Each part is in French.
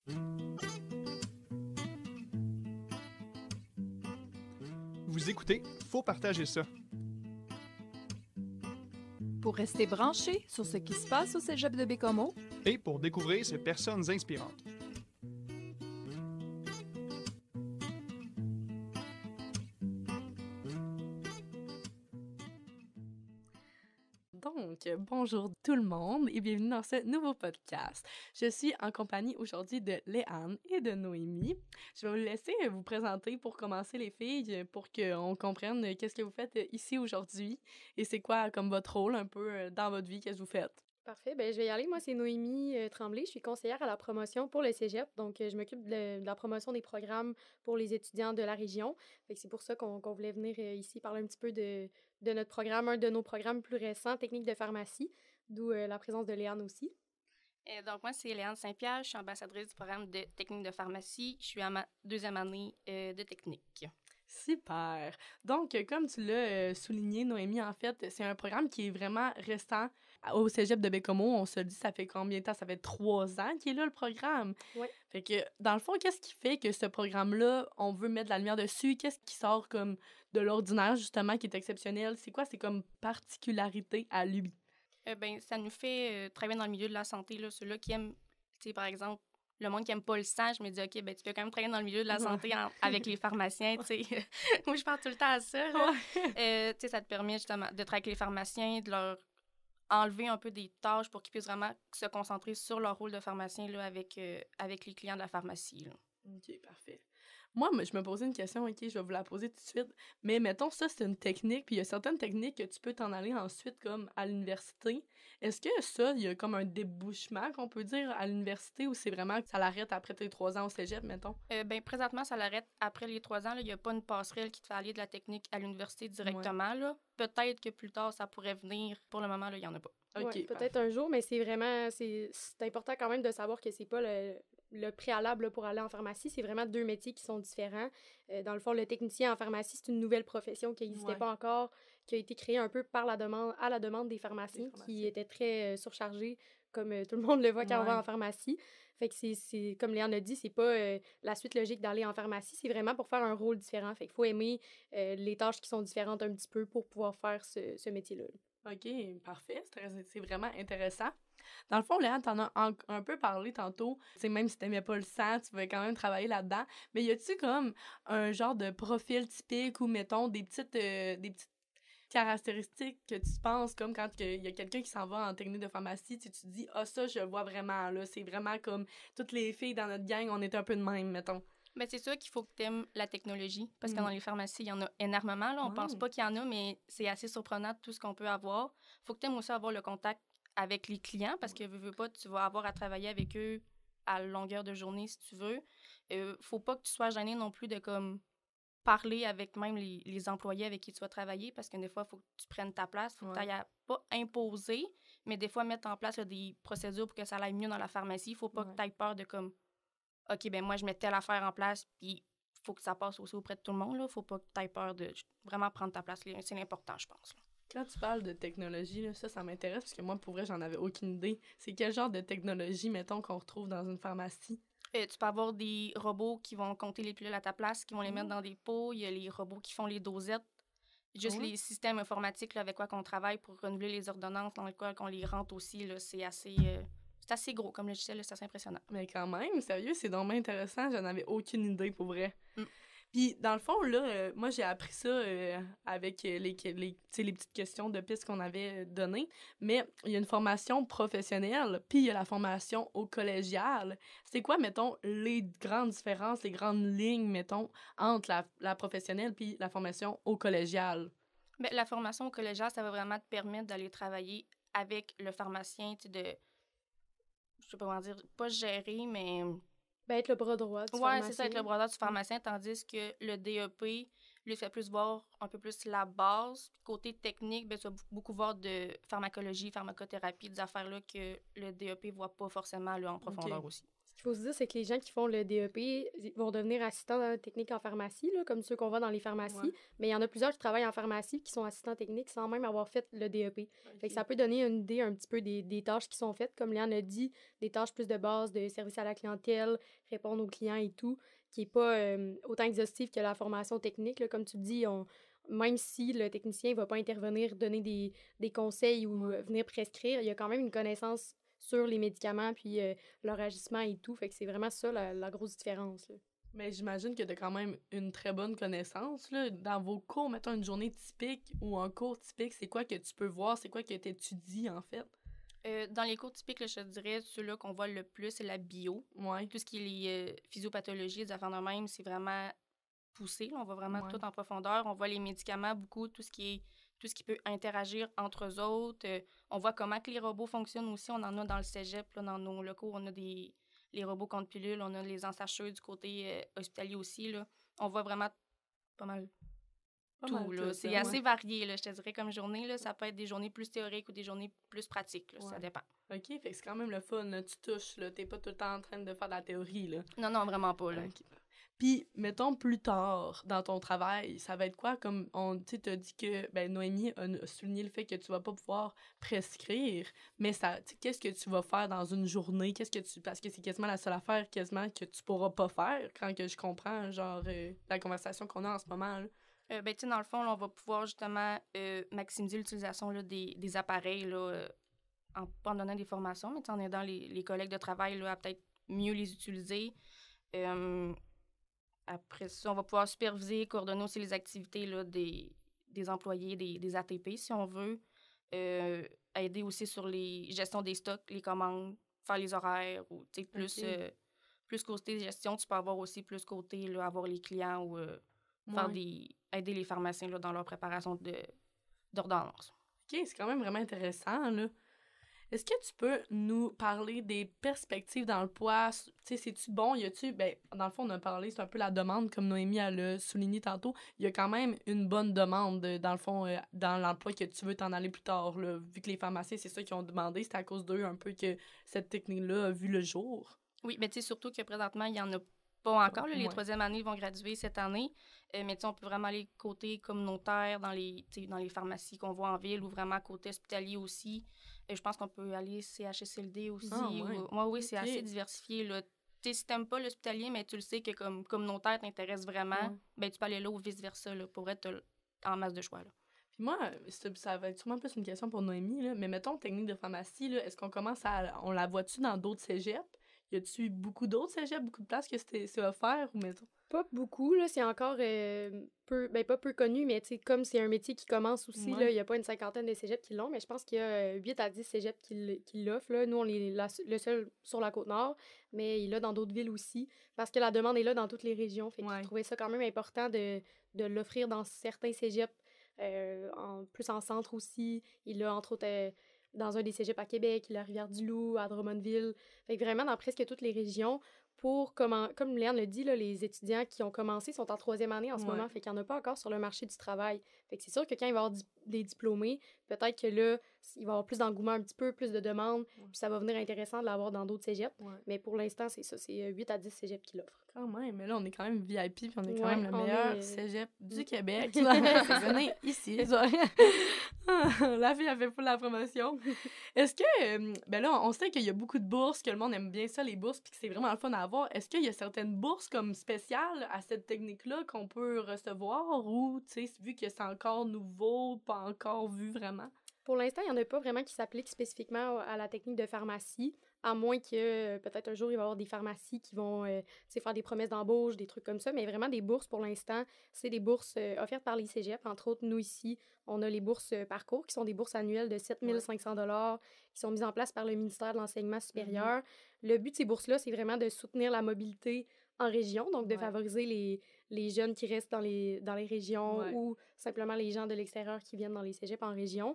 Vous écoutez, faut partager ça. Pour rester branché sur ce qui se passe au Cégep de Baie-Comeau Et pour découvrir ces personnes inspirantes. Donc, bonjour tout le monde et bienvenue dans ce nouveau podcast. Je suis en compagnie aujourd'hui de Léane et de Noémie. Je vais vous laisser vous présenter pour commencer les filles, pour qu'on comprenne qu'est-ce que vous faites ici aujourd'hui et c'est quoi comme votre rôle un peu dans votre vie, qu'est-ce que vous faites. Parfait. Je vais y aller. Moi, c'est Noémie Tremblay. Je suis conseillère à la promotion pour le Cégep. Donc, je m'occupe de la promotion des programmes pour les étudiants de la région. Fait que c'est pour ça qu'on voulait venir ici parler un petit peu de notre programme, un de nos programmes plus récents, technique de pharmacie, d'où la présence de Léane aussi. Donc, moi, c'est Léane Saint-Pierre. Je suis ambassadrice du programme de technique de pharmacie. Je suis à ma deuxième année de technique. Super! Donc, comme tu l'as souligné, Noémie, en fait, c'est un programme qui est vraiment restant au Cégep de Baie-Comeau. On se dit, ça fait combien de temps? Ça fait 3 ans qu'il est là, le programme. Oui. Fait que, dans le fond, qu'est-ce qui fait que ce programme-là, on veut mettre de la lumière dessus? Qu'est-ce qui sort comme de l'ordinaire, justement, qui est exceptionnel? C'est quoi? C'est comme particularité à lui? Ça nous fait travailler dans le milieu de la santé, là, ceux-là qui aiment, tu sais, par exemple, le monde qui aime pas le sang, je me dis, OK, tu peux quand même travailler dans le milieu de la santé avec les pharmaciens, tu sais. Moi, je parle tout le temps à ça, là. Tu sais, ça te permet justement de travailler avec les pharmaciens, de leur enlever un peu des tâches pour qu'ils puissent vraiment se concentrer sur leur rôle de pharmacien, là, avec les clients de la pharmacie, là. OK, parfait. Moi, je me posais une question, OK, je vais vous la poser tout de suite. Mais mettons, ça, c'est une technique, puis il y a certaines techniques que tu peux t'en aller ensuite, comme à l'université. Est-ce que ça, il y a comme un débouchement qu'on peut dire à l'université, ou c'est vraiment que ça l'arrête après tes 3 ans au cégep, mettons? Présentement, ça l'arrête après les 3 ans. Il n'y a pas une passerelle qui te fait aller de la technique à l'université directement, là. Peut-être que plus tard, ça pourrait venir. Pour le moment, il n'y en a pas. OK, Ouais, peut-être un jour, mais c'est vraiment... C'est important quand même de savoir que c'est pas le préalable là, pour aller en pharmacie. C'est vraiment 2 métiers qui sont différents. Dans le fond, le technicien en pharmacie, c'est une nouvelle profession qui n'existait pas encore, qui a été créée un peu à la demande des pharmaciens qui étaient très surchargés, comme tout le monde le voit quand on va en pharmacie. Fait que c'est comme Léane a dit, c'est pas la suite logique d'aller en pharmacie, c'est vraiment pour faire un rôle différent. Fait qu'il faut aimer les tâches qui sont différentes un petit peu pour pouvoir faire ce métier-là. OK, parfait. C'est vraiment intéressant. Dans le fond, Léane, t'en as un peu parlé tantôt. Tu sais, même si t'aimais pas le sang, tu pouvais quand même travailler là-dedans. Mais y a-tu comme un genre de profil typique ou, mettons, des petites caractéristiques que tu penses, comme quand il y a quelqu'un qui s'en va en technique de pharmacie, tu te dis, ah, ça, je vois vraiment, là. C'est vraiment comme toutes les filles dans notre gang, on est un peu de même, mettons. C'est sûr qu'il faut que tu aimes la technologie, parce que dans les pharmacies, il y en a énormément. Là. On pense pas qu'il y en a, mais c'est assez surprenant tout ce qu'on peut avoir. Il faut que tu aimes aussi avoir le contact avec les clients, parce que veux pas, tu vas avoir à travailler avec eux à longueur de journée, si tu veux. Faut pas que tu sois gêné non plus de comme parler avec même les employés avec qui tu vas travailler, parce que des fois, il faut que tu prennes ta place. Il faut que tu ailles pas imposer, mais des fois, mettre en place là, des procédures pour que ça aille mieux dans la pharmacie. Il faut pas que tu aies peur de comme OK, moi, je mets telle affaire en place, puis il faut que ça passe aussi auprès de tout le monde. Là. Faut pas que tu aies peur de vraiment prendre ta place. C'est l'important, je pense. Là. Quand tu parles de technologie, là, ça m'intéresse, parce que moi, pour vrai, j'en avais aucune idée. C'est quel genre de technologie, mettons, qu'on retrouve dans une pharmacie? Tu peux avoir des robots qui vont compter les pilules à ta place, qui vont les mettre dans des pots. Il y a les robots qui font les dosettes. Juste les systèmes informatiques là, avec quoi on travaille pour renouveler les ordonnances, dans lesquelles on les rentre aussi. Là, c'est assez gros comme logiciel, là, c'est assez impressionnant. Mais quand même, sérieux, c'est donc bien intéressant. J'en avais aucune idée, pour vrai. Puis, dans le fond, là, moi, j'ai appris ça avec les petites questions de pistes qu'on avait données. Mais il y a une formation professionnelle, puis il y a la formation au collégial. C'est quoi, mettons, les grandes différences, les grandes lignes, mettons, entre la professionnelle puis la formation au collégial? La formation au collégial, ça va vraiment te permettre d'aller travailler avec le pharmacien, tu sais, de... Je sais pas comment dire, pas gérer, mais... être le bras droit du pharmacien. Oui, c'est ça, être le bras droit du pharmacien, tandis que le DEP, lui, fait plus voir un peu plus la base. Puis côté technique, tu vas beaucoup voir de pharmacologie, pharmacothérapie, des affaires-là que le DEP ne voit pas forcément là, en profondeur aussi. Ce qu'il faut se dire, c'est que les gens qui font le DEP ils vont devenir assistants techniques en pharmacie, là, comme ceux qu'on voit dans les pharmacies. Ouais. Mais il y en a plusieurs qui travaillent en pharmacie qui sont assistants techniques sans même avoir fait le DEP. Okay. Fait que ça peut donner une idée un petit peu des tâches qui sont faites. Comme Léane a dit, des tâches plus de base, de service à la clientèle, répondre aux clients et tout, qui n'est pas autant exhaustif que la formation technique. Là, comme tu dis, même si le technicien ne va pas intervenir, donner des conseils ou venir prescrire, il y a quand même une connaissance sur les médicaments puis leur agissement et tout. Fait que c'est vraiment ça la grosse différence. Là. Mais j'imagine que tu as quand même une très bonne connaissance. Là. Dans vos cours, mettons une journée typique ou un cours typique, c'est quoi que tu peux voir? C'est quoi que tu étudies, en fait? Dans les cours typiques, là, je te dirais, ceux-là qu'on voit le plus, c'est la bio. Ouais. Tout ce qui est les physiopathologies, des affaires de même, c'est vraiment poussé. Là. On va vraiment tout en profondeur. On voit les médicaments, beaucoup, tout ce qui peut interagir entre eux autres. On voit comment que les robots fonctionnent aussi. On en a dans le cégep, là, dans nos locaux. On a les robots contre pilules. On a les ensacheux du côté hospitalier aussi. Là. On voit vraiment pas mal tout. Là. C'est assez varié, là, je te dirais, comme journée. Là. Ça peut être des journées plus théoriques ou des journées plus pratiques. Là. Ça dépend. OK, fait que c'est quand même le fun. Là. Tu touches. Là. T'es pas tout le temps en train de faire de la théorie. Là. Non, vraiment pas. Là. Okay. Puis, mettons, plus tard, dans ton travail, ça va être quoi? Comme, tu t'as dit que, Noémie a souligné le fait que tu vas pas pouvoir prescrire, mais qu'est-ce que tu vas faire dans une journée? Parce que c'est quasiment la seule affaire, quasiment, que tu pourras pas faire, quand que je comprends, genre, la conversation qu'on a en ce moment, là. Dans le fond, là, on va pouvoir, justement, maximiser l'utilisation là, des appareils, là, en donnant des formations, mais en aidant les collègues de travail, là, à peut-être mieux les utiliser. Après ça, on va pouvoir superviser, coordonner aussi les activités là, des employés, des ATP, si on veut. Aider aussi sur les gestions des stocks, les commandes, faire les horaires, ou plus côté gestion, tu peux avoir aussi plus côté là, avoir les clients ou aider les pharmaciens là, dans leur préparation d'ordonnance. OK, c'est quand même vraiment intéressant, là. Est-ce que tu peux nous parler des perspectives dans le poids? Tu sais, c'est-tu bon? Dans le fond, on a parlé, c'est un peu la demande, comme Noémie elle l'a souligné tantôt. Il y a quand même une bonne demande, dans le fond, dans l'emploi que tu veux t'en aller plus tard, là. Vu que les pharmaciens, c'est ça qu'ils ont demandé, c'est à cause d'eux un peu que cette technique-là a vu le jour. Oui, mais tu sais, surtout que présentement, il y en a pas encore. Là, les troisième années vont graduer cette année. Mais on peut vraiment aller côté communautaire dans les pharmacies qu'on voit en ville ou vraiment côté hospitalier aussi. Je pense qu'on peut aller CHSLD aussi. Oui, c'est assez diversifié. Là. Si t'aimes pas l'hospitalier, mais tu le sais que comme communautaire t'intéresse vraiment, tu peux aller là ou vice-versa là, pour être en masse de choix. Là. Puis moi, ça va être sûrement plus une question pour Noémie, là, mais mettons, technique de pharmacie, là, est-ce qu'on on la voit-tu dans d'autres cégeps? Y a-tu beaucoup d'autres cégeps, beaucoup de places que c'est offert ou mettons? Pas beaucoup, là. C'est encore pas peu connu, mais comme c'est un métier qui commence aussi, là, il n'y a pas une cinquantaine de cégeps qui l'ont, mais je pense qu'il y a 8 à 10 cégeps qui l'offrent, là. Nous, on est le seul sur la Côte-Nord, mais il est là dans d'autres villes aussi, parce que la demande est là dans toutes les régions. Fait que je trouvais ça quand même important de l'offrir dans certains cégeps, plus en centre aussi. Il l'a, entre autres, dans un des cégeps à Québec, il a à Rivière-du-Loup, à Drummondville. Fait que vraiment dans presque toutes les régions, comme Léane le dit, là, les étudiants qui ont commencé sont en troisième année en ce moment, fait qu'il n'y en a pas encore sur le marché du travail. Fait que c'est sûr que quand il va y avoir des diplômés, peut-être que là, il va y avoir plus d'engouement un petit peu, plus de demandes, puis ça va venir intéressant de l'avoir dans d'autres cégeps. Mais pour l'instant, c'est ça, c'est 8 à 10 cégeps qui l'offrent. Quand même, mais là, on est quand même VIP, puis on est quand même le meilleur cégep du Québec. Venez ici. La fille, elle fait pas la promotion. Est-ce que, là, on sait qu'il y a beaucoup de bourses, que le monde aime bien ça, les bourses, puis que c'est vraiment le fun à avoir. Est-ce qu'il y a certaines bourses comme spéciales à cette technique-là qu'on peut recevoir ou, tu sais, vu que c'est encore nouveau, pas encore vu vraiment? Pour l'instant, il n'y en a pas vraiment qui s'appliquent spécifiquement à la technique de pharmacie, à moins que peut-être un jour, il va y avoir des pharmacies qui vont faire des promesses d'embauche, des trucs comme ça, mais vraiment des bourses, pour l'instant, c'est des bourses offertes par les cégeps. Entre autres, nous ici, on a les bourses parcours, qui sont des bourses annuelles de 7 500 $ qui sont mises en place par le ministère de l'Enseignement supérieur. Le but de ces bourses-là, c'est vraiment de soutenir la mobilité en région, donc de favoriser les jeunes qui restent dans les régions ou simplement les gens de l'extérieur qui viennent dans les cégeps en région.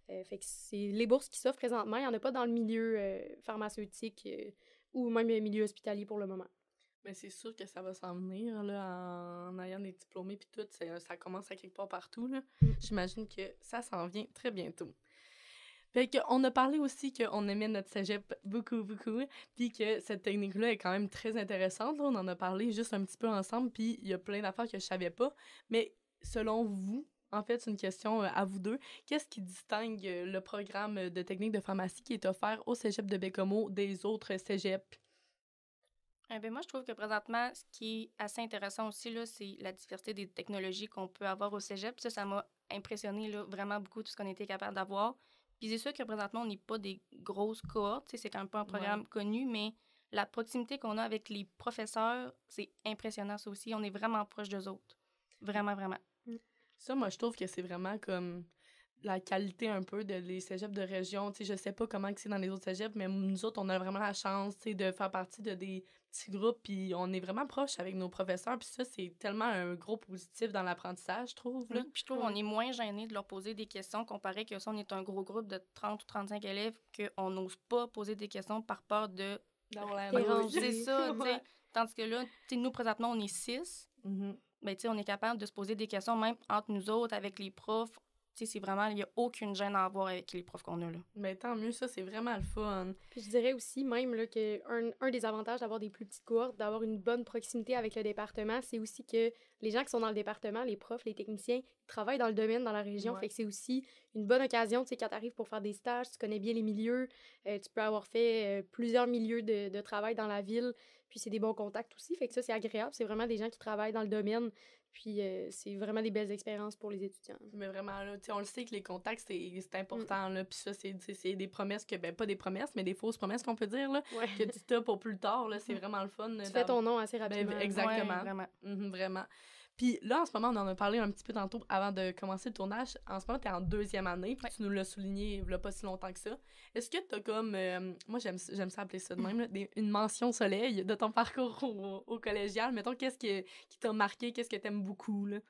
Fait que c'est les bourses qui s'offrent présentement. Il n'y en a pas dans le milieu pharmaceutique ou même le milieu hospitalier pour le moment. Mais c'est sûr que ça va s'en venir, là, en ayant des diplômés puis tout. Ça commence à quelque part partout, là. J'imagine que ça s'en vient très bientôt. Fait qu'on a parlé aussi qu'on aimait notre cégep beaucoup, beaucoup, puis que cette technique-là est quand même très intéressante. Là. On en a parlé juste un petit peu ensemble, puis il y a plein d'affaires que je savais pas. Mais selon vous, en fait, c'est une question à vous deux. Qu'est-ce qui distingue le programme de technique de pharmacie qui est offert au cégep de Baie-Comeau des autres cégeps? Moi, je trouve que présentement, ce qui est assez intéressant aussi, là, c'est la diversité des technologies qu'on peut avoir au cégep. Ça m'a impressionné là, vraiment beaucoup tout ce qu'on était capable d'avoir. Puis c'est sûr que présentement, on n'est pas des grosses cohortes, c'est quand même pas un programme connu, mais la proximité qu'on a avec les professeurs, c'est impressionnant ça aussi. On est vraiment proche d'eux autres. Vraiment, vraiment. Ça, moi, je trouve que c'est vraiment comme la qualité un peu de les cégeps de région. Tu sais, je sais pas comment c'est dans les autres cégeps, mais nous autres, on a vraiment la chance, tu sais, de faire partie de des petits groupes, puis on est vraiment proche avec nos professeurs, puis ça, c'est tellement un gros positif dans l'apprentissage, je trouve. Là. Oui, puis je trouve qu'on est moins gêné de leur poser des questions comparé que si on est un gros groupe de 30 ou 35 élèves, qu'on n'ose pas poser des questions par peur de... C'est ça, tu sais. Tandis que là, tu sais, nous, présentement, on est 6. Ben, tu sais, on est capable de se poser des questions, même entre nous autres, avec les profs. Tu sais, c'est vraiment, il n'y a aucune gêne à avoir avec les profs qu'on a, là. Mais tant mieux, ça, c'est vraiment le fun. Puis je dirais aussi même là, que un des avantages d'avoir des plus petites cohortes, d'avoir une bonne proximité avec le département, c'est aussi que les gens qui sont dans le département, les profs, les techniciens, ils travaillent dans le domaine, dans la région. Fait que c'est aussi une bonne occasion, tu sais, quand tu arrives pour faire des stages, tu connais bien les milieux, tu peux avoir fait plusieurs milieux de travail dans la ville, puis c'est des bons contacts aussi. Fait que ça, c'est agréable. C'est vraiment des gens qui travaillent dans le domaine. Puis c'est vraiment des belles expériences pour les étudiants. Mais vraiment, là, on le sait que les contacts, c'est important, là. Puis ça, c'est des promesses que, ben pas des promesses, mais des fausses promesses qu'on peut dire, là, que tu t'as pour plus tard, là. C'est vraiment le fun. Tu fais ton nom assez rapidement. Ben, exactement. Ouais, vraiment. Vraiment. Puis là, en ce moment, on en a parlé un petit peu tantôt avant de commencer le tournage. En ce moment, t'es en 2e année, puis tu nous l'as souligné il y a pas si longtemps que ça. Est-ce que t'as comme... moi, j'aime ça appeler ça de même, là, une mention soleil de ton parcours au collégial. Mettons, qu'est-ce qui t'a marqué? Qu'est-ce que t'aimes beaucoup, là?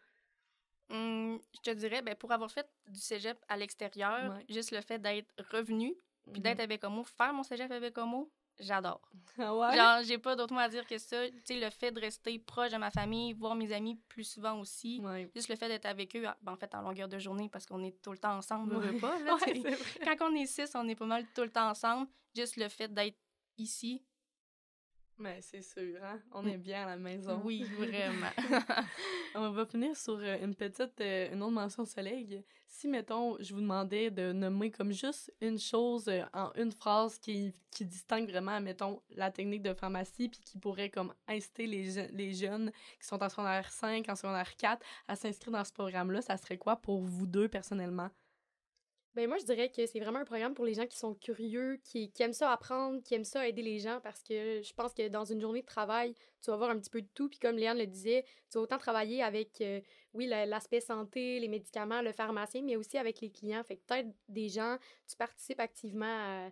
Je te dirais, ben, pour avoir fait du cégep à l'extérieur, juste le fait d'être revenu, puis d'être à Baie-Comeau, faire mon cégep à Baie-Comeau, j'adore. Genre, j'ai pas d'autre mot à dire que ça. Tu sais, le fait de rester proche de ma famille, voir mes amis plus souvent aussi. Juste le fait d'être avec eux, ben, en fait, en longueur de journée, parce qu'on est tout le temps ensemble, pas, là, quand on est 6, on est pas mal tout le temps ensemble. Juste le fait d'être ici. Mais c'est sûr, hein? On est bien à la maison. Oui, vraiment. On va finir sur une autre mention soleil. Si, mettons, je vous demandais de nommer comme juste une chose en une phrase qui distingue vraiment, mettons, la technique de pharmacie puis qui pourrait comme inciter les jeunes qui sont en secondaire 5, en secondaire 4 à s'inscrire dans ce programme-là, ça serait quoi pour vous deux personnellement? Ben moi, je dirais que c'est vraiment un programme pour les gens qui sont curieux, qui aiment ça apprendre, qui aiment ça aider les gens, parce que je pense que dans une journée de travail, tu vas voir un petit peu de tout. Puis comme Léane le disait, tu vas autant travailler avec, oui, l'aspect santé, les médicaments, le pharmacien, mais aussi avec les clients. Fait que peut-être des gens, tu participes activement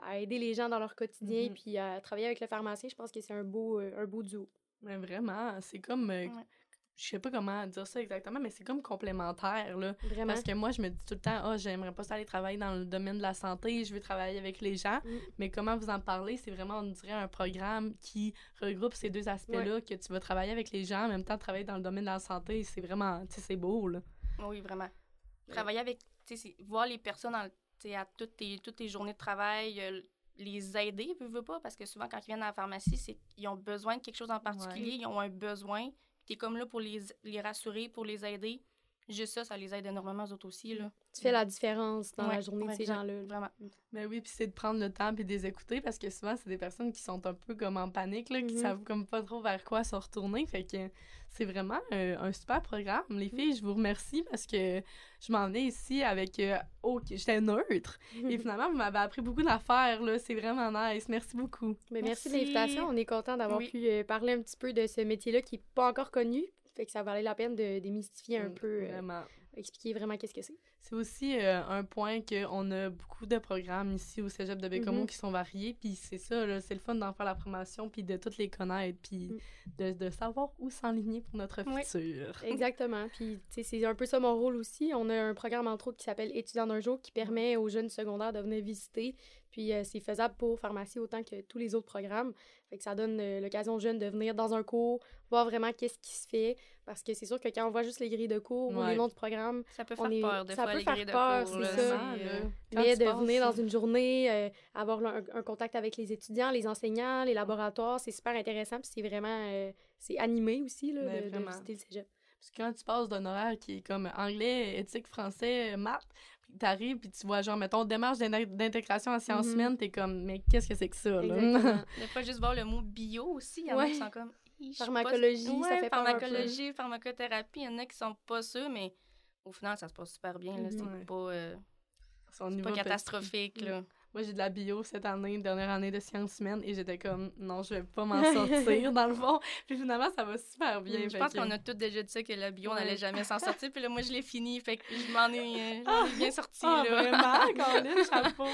à aider les gens dans leur quotidien, puis à travailler avec le pharmacien. Je pense que c'est un beau duo. Mais vraiment, c'est comme... Je sais pas comment dire ça exactement, mais c'est comme complémentaire, là. Vraiment. Parce que moi, je me dis tout le temps, j'aimerais pas ça aller travailler dans le domaine de la santé, je veux travailler avec les gens. Mais comment vous en parlez, c'est vraiment, on dirait, un programme qui regroupe ces deux aspects-là, que tu vas travailler avec les gens, en même temps travailler dans le domaine de la santé, c'est vraiment, tu sais, c'est beau, là. Oui, vraiment. Travailler avec, tu sais, voir les personnes à toutes tes journées de travail, les aider, veux pas, parce que souvent, quand ils viennent à la pharmacie, ils ont besoin de quelque chose en particulier, ils ont un besoin. T'es comme là pour les rassurer, pour les aider. Juste ça les aide énormément, eux autres aussi, là. Tu fais la différence dans la journée de ces gens-là. Vraiment. Mais oui, puis c'est de prendre le temps puis de les écouter, parce que souvent, c'est des personnes qui sont un peu comme en panique, là, qui savent comme pas trop vers quoi se retourner. Fait que c'est vraiment un super programme. Les filles, je vous remercie parce que je m'en venais ici avec... j'étais neutre. Et finalement, vous m'avez appris beaucoup d'affaires, là. C'est vraiment nice. Merci beaucoup. Mais merci de l'invitation. On est content d'avoir pu parler un petit peu de ce métier-là qui n'est pas encore connu. Fait que ça valait la peine de démystifier un peu, expliquer vraiment qu'est-ce que c'est. C'est aussi un point qu'on a beaucoup de programmes ici au Cégep de Baie-Comeau qui sont variés, puis c'est ça, là, c'est le fun d'en faire la promotion, puis de toutes les connaître, puis de savoir où s'enligner pour notre futur. Exactement, puis c'est un peu ça mon rôle aussi. On a un programme, entre autres, qui s'appelle Étudiants d'un jour, qui permet aux jeunes secondaires de venir visiter, puis c'est faisable pour pharmacie autant que tous les autres programmes. Fait que ça donne l'occasion aux jeunes de venir dans un cours, voir vraiment qu'est-ce qui se fait. Parce que c'est sûr que quand on voit juste les grilles de cours ou les noms du programme, ça peut faire peur, des fois, les grilles de peur, cours. C'est ça. Mais de venir dans une journée, avoir un contact avec les étudiants, les enseignants, les laboratoires, c'est super intéressant. Puis c'est vraiment... c'est animé aussi, là, de visiter le cégep. Parce que quand tu passes d'un horaire qui est comme anglais, éthique, français, maths, puis t'arrives, puis tu vois, genre, mettons, démarche d'intégration en sciences humaines, t'es comme, mais qu'est-ce que c'est que ça, là? Des fois, juste voir le mot bio aussi, il y en a qui sont comme... Pharmacologie, ça fait peur pharmacologie, pharmacothérapie, il y en a qui sont pas sûrs, mais au final, ça se passe super bien, là, c'est pas catastrophique, là. Moi, j'ai de la bio cette année, dernière année de sciences humaines, et j'étais comme, non, je vais pas m'en sortir, dans le fond. Puis finalement, ça va super bien. Je pense qu'on a tous déjà dit ça, que la bio, on n'allait jamais s'en sortir. Puis là, moi, je l'ai fini, fait que je m'en ai bien sortie, là. Vraiment, Colin, chapeau.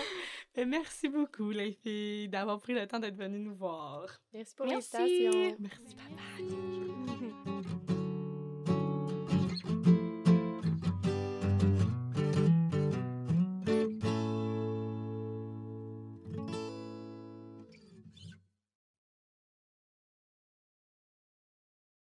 Et merci beaucoup, les filles, d'avoir pris le temps d'être venues nous voir. Merci pour l'invitation. Merci, bye-bye.